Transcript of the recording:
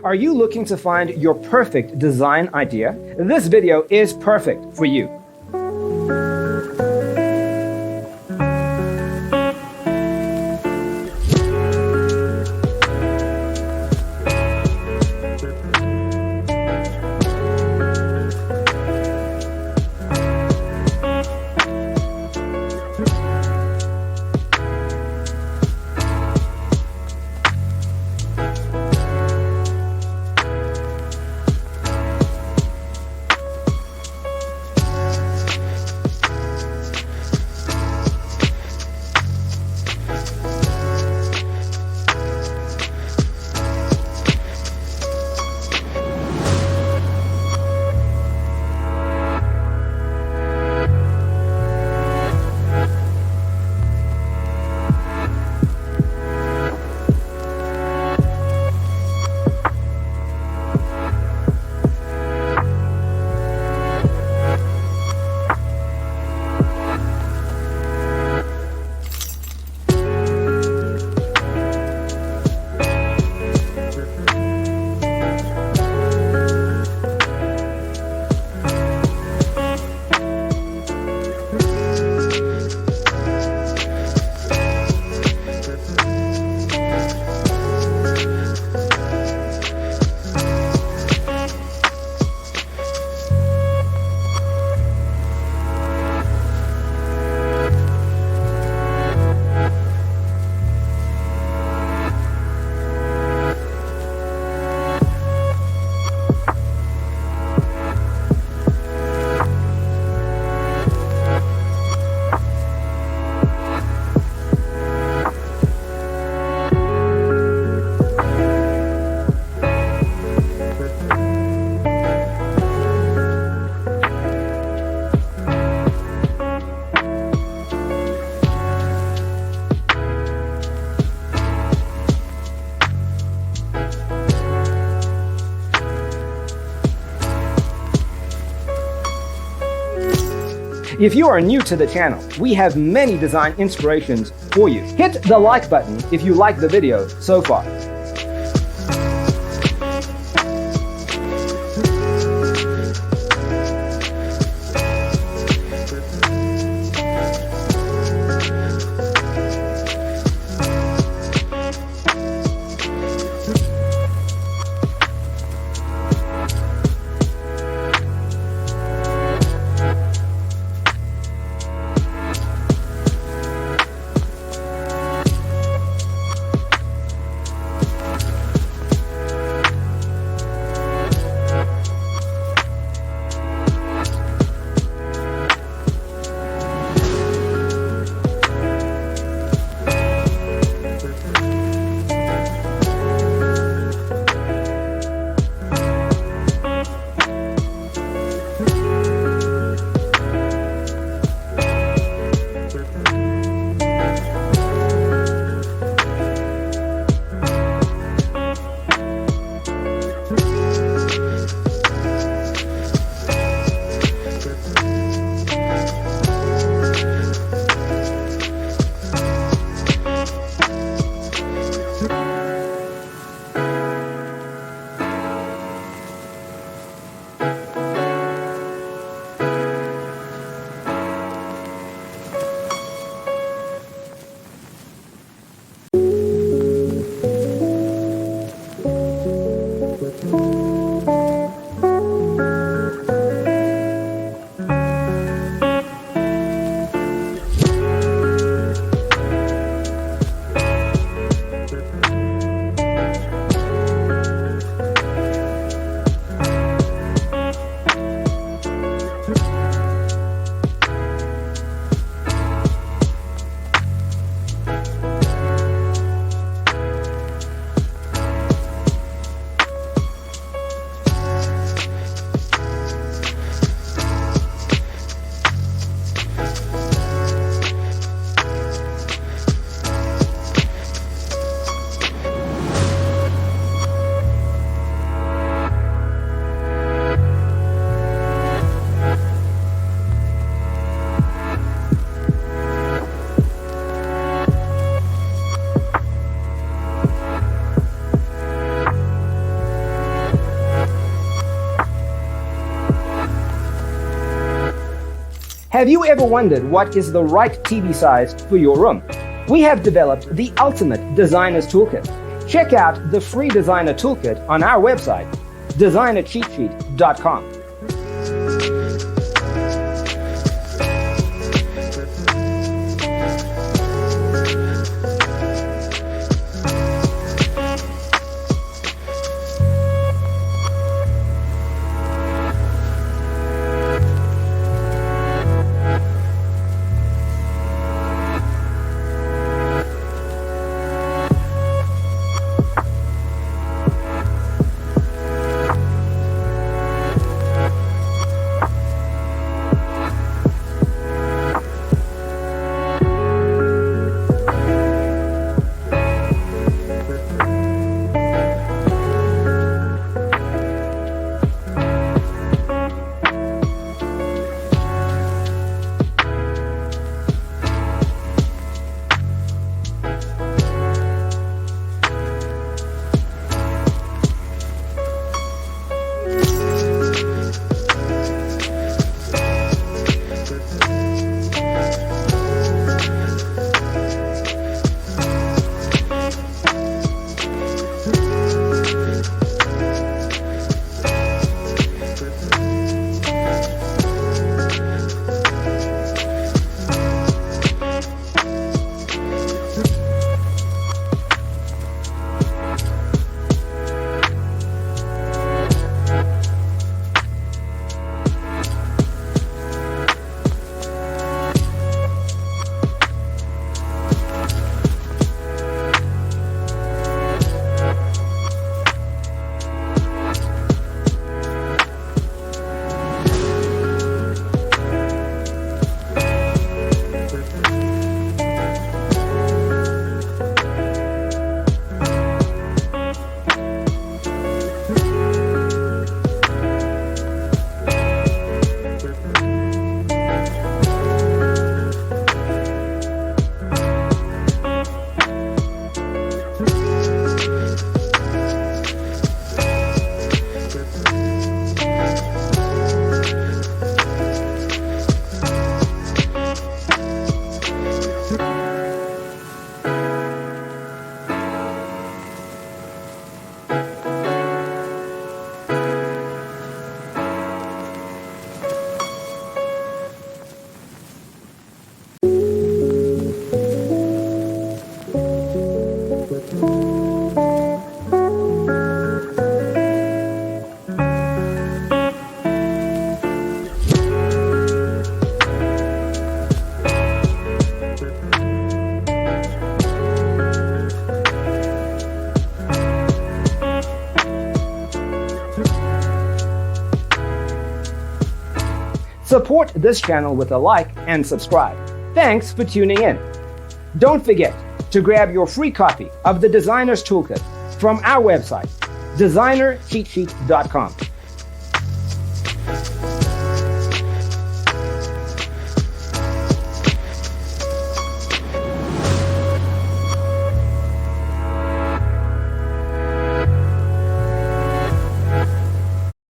Are you looking to find your perfect design idea? This video is perfect for you. If you are new to the channel, we have many design inspirations for you. Hit the like button if you like the video so far. Have you ever wondered what is the right TV size for your room? We have developed the ultimate designer's toolkit. Check out the free designer toolkit on our website, designercheatsheet.com. Support this channel with a like and subscribe. Thanks for tuning in. Don't forget to grab your free copy of the Designer's Toolkit from our website, designercheatsheet.com.